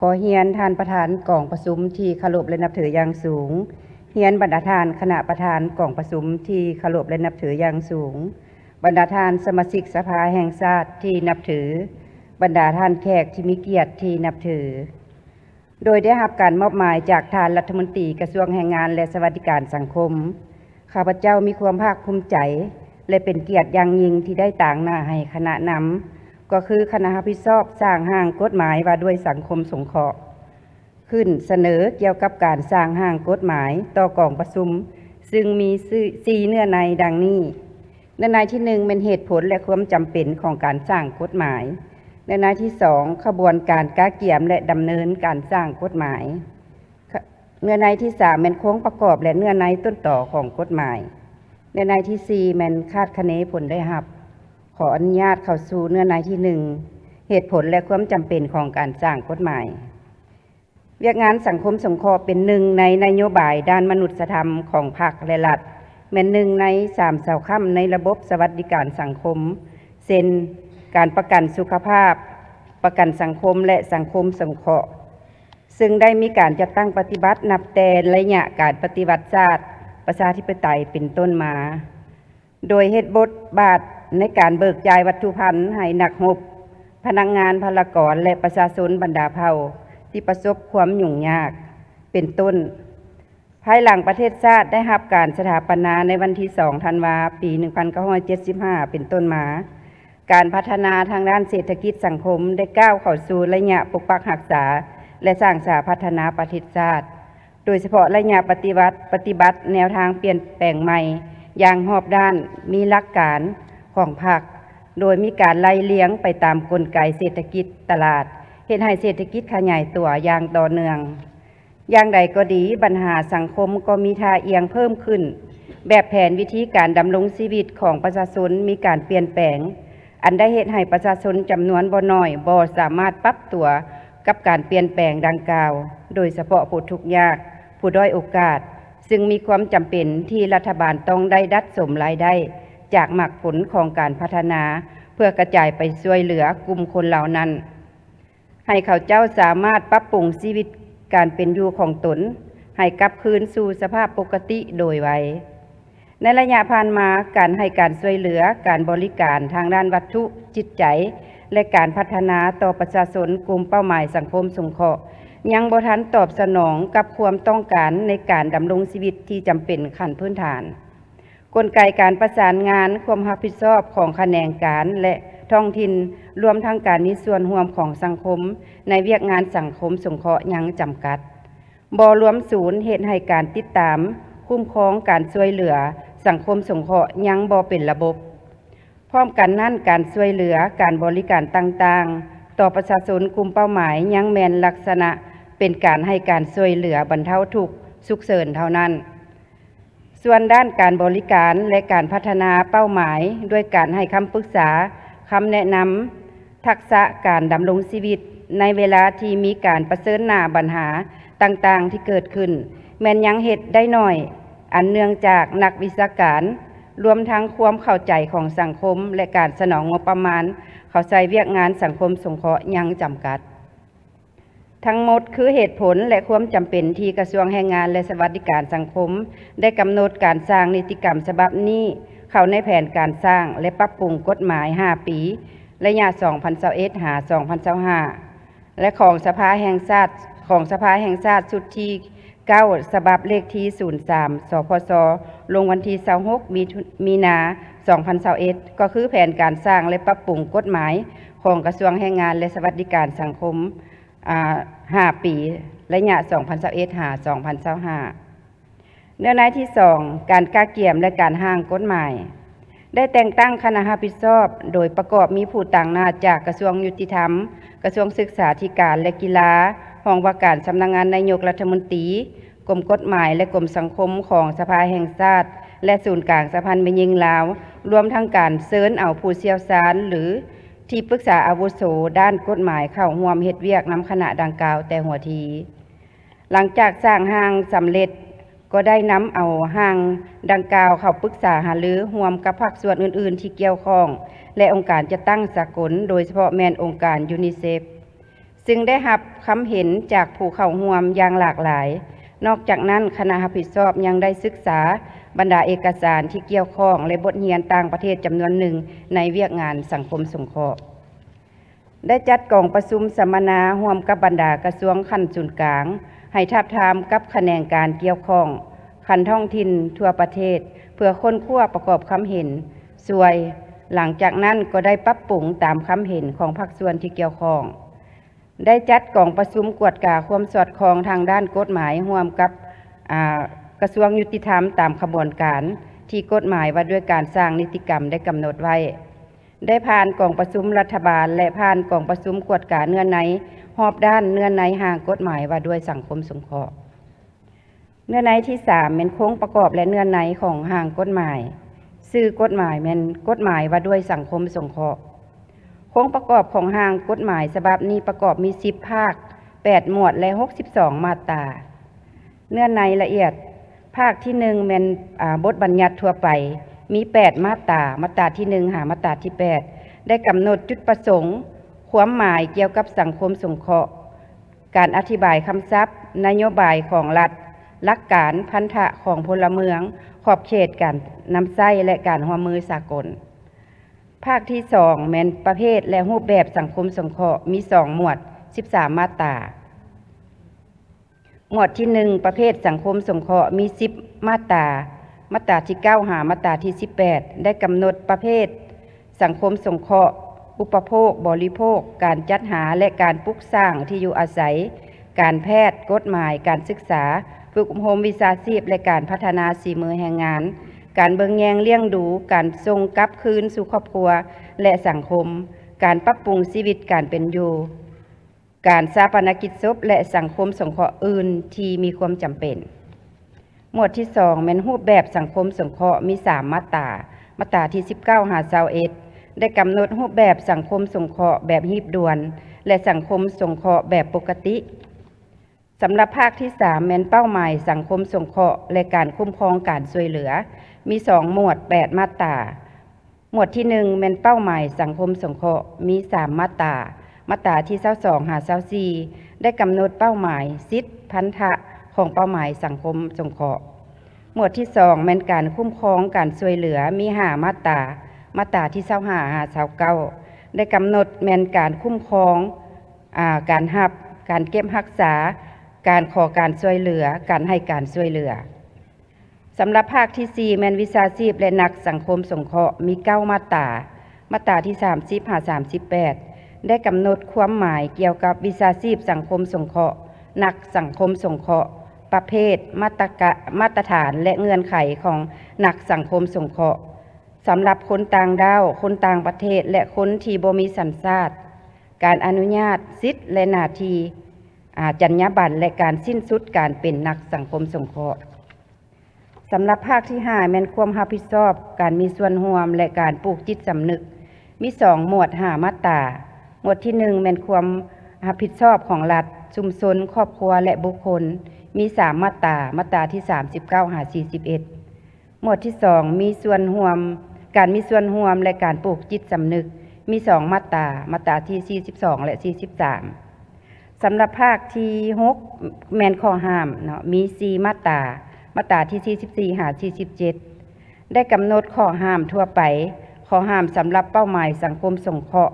ขอเฮียนท่านประธานกองประชุมที่เคารพและนับถืออย่างสูงเฮียนบรรดาท่านคณะประธานกองประชุมที่เคารพและนับถืออย่างสูงบรรดาท่านสมาชิกสภาแห่งชาติที่นับถือบรรดาท่านแขกที่มีเกียรติที่นับถือโดยได้รับการมอบหมายจากท่านรัฐมนตรีกระทรวงแรงงานและสวัสดิการสังคมข้าพเจ้ามีความภาคภูมิใจและเป็นเกียรติอย่างยิ่งที่ได้ต่างหน้าให้คณะนำก็คือคณะรับผิดชอบสร้างห้างกฎหมายว่าด้วยสังคมสงเคราะห์ขึ้นเสนอเกี่ยวกับการสร้างห้างกฎหมายต่อกองประชุมซึ่งมี4เนื้อในดังนี้เนื้อในที่1เป็นเหตุผลและความจำเป็นของการสร้างกฎหมายเนื้อในที่2ขบวนการกาเกี่ยมและดำเนินการสร้างกฎหมายเนื้อในที่3เป็นโครงประกอบและเนื้อในต้นต่อของกฎหมายเนื้อในที่4เป็นคาดคะเนผลได้รับขออนุญาตเข้าสู่เนื้อในที่1เหตุผลและความจำเป็นของการสร้างกฎหมายเวียกงานสังคมสงเคราะห์เป็นหนึ่งในนโยบายด้านมนุษยธรรมของพรรคและรัฐเป็นหนึ่งใน3เสาค้ำในระบบสวัสดิการสังคมเช่นการประกันสุขภาพประกันสังคมและสังคมสงเคราะห์ซึ่งได้มีการจัดตั้งปฏิบัตินับแต่ระยะการปฏิวัติชาติประชาธิปไตยเป็นต้นมาโดยเฮ็ดบทบาทในการเบิกจ่ายวัตถุพันธ์ให้นักรบพนักงานพลกรและประชาชนบรรดาเผ่าที่ประสบความยุ่งยากเป็นต้นภายหลังประเทศชาติได้รับการสถาปนาในวันที่2ธันวาคมปี1975เป็นต้นมาการพัฒนาทางด้านเศรษฐกิจสังคมได้ก้าวเข้าสู่ระยะปกปักรักษาและสร้างสรรค์พัฒนาประเทศชาติโดยเฉพาะระยะปฏิบัติแนวทางเปลี่ยนแปลงใหม่อย่างรอบด้านมีหลักการของพรรคโดยมีการไล่เลี้ยงไปตามกลไกเศรษฐกิจตลาดเฮ็ดให้เศรษฐกิจขยายตัวอย่างต่อเนื่องอย่างใดก็ดีปัญหาสังคมก็มีท่าเอียงเพิ่มขึ้นแบบแผนวิธีการดำรงชีวิตของประชาชนมีการเปลี่ยนแปลงอันได้เฮ็ดให้ประชาชนจำนวนบ่น้อยบ่สามารถปรับตัวกับการเปลี่ยนแปลงดังกล่าวโดยเฉพาะผู้ทุกข์ยากผู้ด้อยโอกาสซึ่งมีความจำเป็นที่รัฐบาลต้องได้ดัดสมรายได้จากมรรคผลของการพัฒนาเพื่อกระจายไปช่วยเหลือกลุ่มคนเหล่านั้นให้เขาเจ้าสามารถปรับปรุงชีวิตการเป็นอยู่ของตนให้กลับคืนสู่สภาพปกติโดยไวในระยะผ่านมาการให้การช่วยเหลือการบริการทางด้านวัตถุจิตใจและการพัฒนาต่อประชาชนกลุ่มเป้าหมายสังคมสงเคราะห์ยังบ่ทันตอบสนองกับความต้องการในการดำรงชีวิตที่จำเป็นขั้นพื้นฐานกลไกการประสานงานความรับผิดชอบของแขนงการและท้องถิ่นรวมทั้งการมีส่วนร่วมของสังคมในเวียกงานสังคมสงเคราะห์ยังจำกัดบ่รวมศูนย์เหตุให้การติดตามคุ้มครองการช่วยเหลือสังคมสงเคราะห์ยังบ่เป็นระบบพร้อมกันนั้นการช่วยเหลือการบริการต่างๆต่อประชาชนกลุ่มเป้าหมายยังแม่นลักษณะเป็นการให้การช่วยเหลือบรรเทาทุกข์ฉุกเฉินเท่านั้นส่วนด้านการบริการและการพัฒนาเป้าหมายด้วยการให้คำปรึกษาคำแนะนำทักษะการดำรงชีวิตในเวลาที่มีการเผชิญหน้าปัญหาต่างๆที่เกิดขึ้นแม้นยังเฮ็ดได้น้อยอันเนื่องจากนักวิชาการรวมทั้งความเข้าใจของสังคมและการสนองงบประมาณเข้าใจเวียกงานสังคมสงเคราะห์ยังจำกัดทั้งหมดคือเหตุผลและความจำเป็นที่กระทรวงแรงงานและสวัสดิการสังคมได้กำหนดการสร้างนิติกรรมฉบับนี้เข้าในแผนการสร้างและปรับปรุงกฎหมาย5ปีระยะ2021หา2025และของสภาแห่งชาติชุดที่9ฉบับเลขที่03สพสลงวันที่26มีนา2021ก็คือแผนการสร้างและปรับปรุงกฎหมายของกระทรวงแรงงานและสวัสดิการสังคม5ปีระยะ2021หา2025เนื้อในที่2การกาเกี่ยมและการห้างกฎหมายได้แต่งตั้งคณะรับผิดชอบโดยประกอบมีผู้ต่างหน้าจากกระทรวงยุติธรรมกระทรวงศึกษาธิการและกีฬาห้องว่าการสำนักงานนายกรัฐมนตรีกรมกฎหมายและกรมสังคมของสภาแห่งชาติและศูนย์กลางสะพานแม่ยิงลาวรวมทั้งการเชิญเอาผู้เชี่ยวชาญหรือที่ปรึกษาอาวุโสด้านกฎหมายเข้าร่วมเฮ็ดเวียกนำคณะดังกล่าวแต่หัวทีหลังจากสร้างห้างสำเร็จก็ได้นำเอาห้างดังกล่าวเข้าปรึกษาหารือร่วมกับภาคส่วนอื่นๆที่เกี่ยวข้องและองค์การจัดตั้งสากลโดยเฉพาะแม่นองค์การยูนิเซฟ ซึ่งได้รับคำเห็นจากผู้เข้าร่วมอย่างหลากหลายนอกจากนั้นคณะรับผิดชอบยังได้ศึกษาบรรดาเอกสารที่เกี่ยวข้องและบทเรียนต่างประเทศจำนวนหนึ่งในเวียกงานสังคมสงเคราะห์ได้จัดกองประชุมสัมมนาร่วมกับบรรดากระทรวงขั้นศูนย์กลางให้ทาบทามกับแขนงการเกี่ยวข้องขั้นท้องถิ่นทั่วประเทศเพื่อค้นคว้าประกอบคำเห็นส่วนหลังจากนั้นก็ได้ปรับปรุงตามคำเห็นของภาคส่วนที่เกี่ยวข้องได้จัดกองประชุมกวดกาความสอดคล้องทางด้านกฎหมายร่วมกับกระทรวงยุติธรรมตามขบวนการที่กฎหมายว่าด้วยการสร้างนิติกรรมได้กำหนดไว้ได้ผ่านกองประชุมรัฐบาลและผ่านกองประชุมกวดกาเนื้อในหอบด้านเนื้อในห่างกฎหมายว่าด้วยสังคมสงเคราะห์เนื้อในที่3เป็นโครงประกอบและเนื้อในของห่างกฎหมายชื่อกฎหมายเป็นกฎหมายว่าด้วยสังคมสงเคราะห์โครงประกอบของห่างกฎหมายฉบับนี้ประกอบมี10ภาค8หมวดและ62มาตราเนื้อในละเอียดภาคที่1เป็นบทบัญญัติทั่วไปมี8มาตรามาตราที่1หามาตราที่8ได้กำหนดจุดประสงค์ความหมายเกี่ยวกับสังคมสงเคราะห์การอธิบายคำศัพท์นโยบายของรัฐหลักการพันธะของพลเมืองขอบเขตการนำใช้และการร่วมมือสากลภาคที่2แม่นประเภทและรูปแบบสังคมสงเคราะห์มี2หมวด13มาตราหมวดที่1ประเภทสังคมสงเคราะห์มี10มาตรามาตราที่9หามาตราที่18ได้กำหนดประเภทสังคมสงเคราะห์อุปโภคบริโภคการจัดหาและการปลูกสร้างที่อยู่อาศัยการแพทย์กฎหมายการศึกษาฝึกอบรมวิชาชีพและการพัฒนาฝีมือแรงงานการเบิ่งแยงเลี้ยงดูการส่งกลับคืนสู่ครอบครัวและสังคมการปรับปรุงชีวิตการเป็นอยู่การชาปนกิจศพและสังคมสงเคราะห์อื่นที่มีความจำเป็นหมวดที่2เป็นรูปแบบสังคมสงเคราะห์มี3มาตรามาตราที่19หา21ได้กำหนดรูปแบบสังคมสงเคราะห์แบบรีบด่วนและสังคมสงเคราะห์แบบปกติสำหรับภาคที่3แม่นเป้าหมายสังคมสงเคราะห์และการคุ้มครองการช่วยเหลือมี2หมวด8มาตราหมวดที่1แม่นเป้าหมายสังคมสงเคราะห์มี3มาตรามาตราที่22หา24ได้กำหนดเป้าหมายสิทธิพันธะของเป้าหมายสังคมสงเคราะห์หมวดที่2แม่นการคุ้มครองการช่วยเหลือมี5มาตรามาตราที่25หา29ได้กำหนดแม่นการคุ้มครองการรับการเก็บรักษาการขอการช่วยเหลือการให้การช่วยเหลือสำหรับภาคที่4แม่นวิชาชีพและนักสังคมสงเคราะห์มี9มาตรามาตราที่30หา38ได้กำหนดความหมายเกี่ยวกับวิชาชีพสังคมสงเคราะห์นักสังคมสงเคราะห์ประเภทมาตรฐานและเงื่อนไขของนักสังคมสงเคราะห์สำหรับคนต่างด้าวคนต่างประเทศและคนที่บ่มีสัญชาติการอนุญาตสิทธิและหน้าที่จรรยาบรรณและการสิ้นสุดการเป็นนักสังคมสงเคราะห์สำหรับภาคที่5แม่นความรับผิดชอบการมีส่วนร่วมและการปลูกจิตสำนึกมี2หมวด5มาตราหมวดที่1แม่นความรับผิดชอบของรัฐชุมชนครอบครัวและบุคคลมี3มาตรามาตราที่39หา41หมวดที่2มีส่วนร่วมการมีส่วนร่วมและการปลูกจิตสำนึกมี2มาตรามาตราที่42และ43สำหรับภาคที่6แม่นข้อห้ามเนาะมี4มาตรามาตราที่44หา47ได้กำหนดข้อห้ามทั่วไปข้อห้ามสำหรับเป้าหมายสังคมสงเคราะห์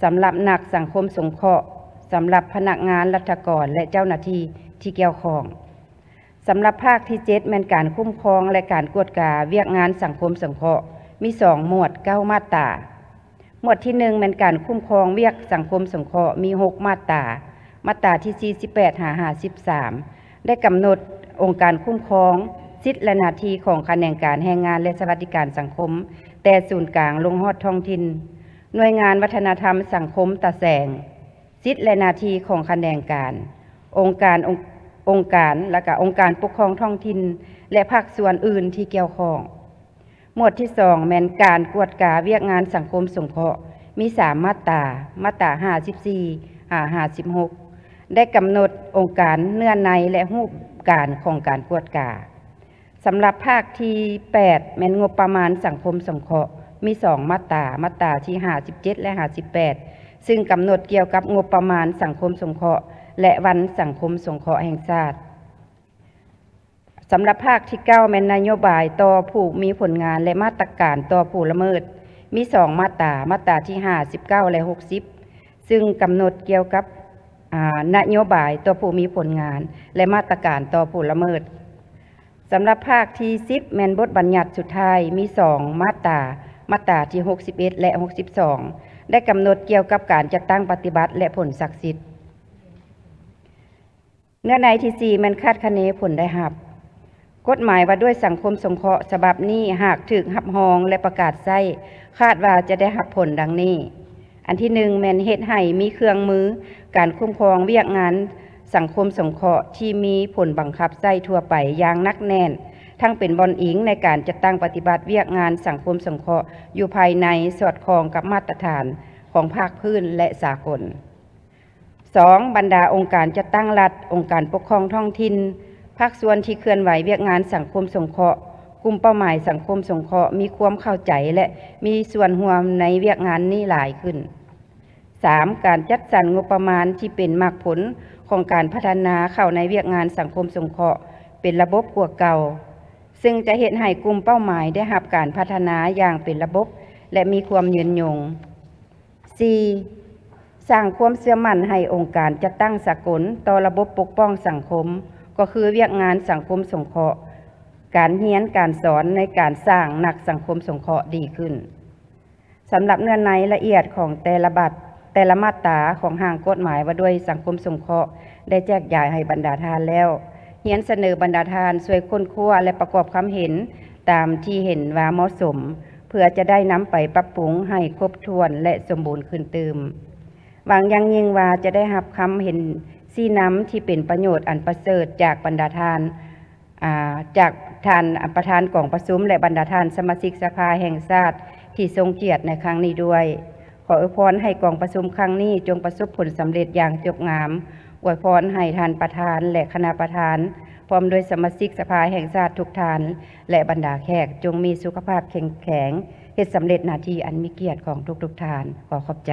สำหรับนักสังคมสงเคราะห์สำหรับพนักงานรัฐกรและเจ้าหน้าที่ที่เกี่ยวข้องสำหรับภาคที่7แม่นการคุ้มครองและการกวดกาเวียกงานสังคมสงเคราะห์มี2หมวด9มาตราหมวดที่1แม่นการคุ้มครองเวียกสังคมสงเคราะห์มี6มาตรามาตราที่48หา53ได้กำหนดองค์การคุ้มครองสิทธิและหน้าที่ของแขนงการแรงงานและสวัสดิการสังคมแต่ศูนย์กลางลงฮอดท้องถิ่นหน่วยงานวัฒนธรรมสังคมตะแสงสิทธิและหน้าที่ของแขนงการองค์การและก็องค์การปกครองท้องถิ่นและภาคส่วนอื่นที่เกี่ยวข้องหมวดที่2แม่นการกวดกาเวียกงานสังคมสงเคราะห์มี3มาตรามาตรา54หา56ได้กำหนดองค์การเนื้อในและรูปการของการกวดกาสำหรับภาคที่8แม่นงบประมาณสังคมสงเคราะห์มี2มาตรามาตราที่57และ58 ซึ่งกำหนดเกี่ยวกับงบประมาณสังคมสงเคราะห์และวันสังคมสงเคราะห์แห่งชาติสำหรับภาคที่9แม่นนโยบายต่อผู้มีผลงานและมาตรการต่อผู้ละเมิดมี2มาตราที่5 19และ60ซึ่งกำหนดเกี่ยวกับนโยบายต่อผู้มีผลงานและมาตรการต่อผู้ละเมิดสำหรับภาคที่10แม่นบทบัญญัติสุดท้ายมี2มาตราที่61และ62ได้กำหนดเกี่ยวกับการจัดตั้งปฏิบัติและผลศักดิ์สิทธิ์เนื้อในที่4แม่นคาดคะเนผลได้รับกฎหมายว่าด้วยสังคมสงเคราะห์ฉบับนี้หากถึกรับรองและประกาศใช้คาดว่าจะได้รับผลดังนี้อันที่1แม่นเฮ็ดให้มีเครื่องมือการคุ้มครองเวียกงานสังคมสงเคราะห์ที่มีผลบังคับใช้ทั่วไปอย่างหนักแน่นทั้งเป็นบอนอิงในการจัดตั้งปฏิบัติเวียกงานสังคมสงเคราะห์อยู่ภายในสอดคล้องกับมาตรฐานของภาคพื้นและสากล 2. บรรดาองค์การจัดตั้งรัฐองค์การปกครองท้องถิ่นภาคส่วนที่เคลื่อนไหวเวียกงานสังคมสงเคราะห์กลุ่มเป้าหมายสังคมสงเคราะห์มีความเข้าใจและมีส่วนร่วมในเวียกงานนี้หลายขึ้น 3. การจัดสรรงบประมาณที่เป็นมรรคผลของการพัฒนาเข้าในเวียกงานสังคมสงเคราะห์เป็นระบบกว่าเก่าซึ่งจะเฮ็ดให้กลุ่มเป้าหมายได้รับการพัฒนาอย่างเป็นระบบและมีความยืนยง 4. สร้างความเชื่อมั่นให้องค์การจัดตั้งสากลต่อระบบปกป้องสังคมก็คือเวียกงานสังคมสงเคราะห์การเรียนการสอนในการสร้างนักสังคมสงเคราะห์ดีขึ้นสำหรับเนื้อในละเอียดของแต่ละมาตราของร่างกฎหมายว่าด้วยสังคมสงเคราะห์ได้แจกจ่ายให้บรรดาทานแล้วเรียนเสนอบรรดาทานช่วยค้นคว้าและประกอบความเห็นตามที่เห็นว่าเหมาะสมเพื่อจะได้นำไปปรับปรุงให้ครบถ้วนและสมบูรณ์ขึ้นเติมหวังอย่างยิ่งว่าจะได้รับคำเห็นชี้นำที่เป็นประโยชน์อันประเสริฐจากบรรดาทานจากท่านประธานกองประชุมและบรรดาท่านสมาชิกสภาแห่งชาติที่ทรงเกียรติในครั้งนี้ด้วยขออวยพรให้กองประชุมครั้งนี้จงประสบผลสำเร็จอย่างจบงามอวยพรให้ท่านประธานและคณะประธานพร้อมด้วยสมาชิกสภาแห่งชาติทุกท่านและบรรดาแขกจงมีสุขภาพแข็งแรงเฮ็ดสำเร็จหน้าที่อันมีเกียรติของทุกท่านขอขอบใจ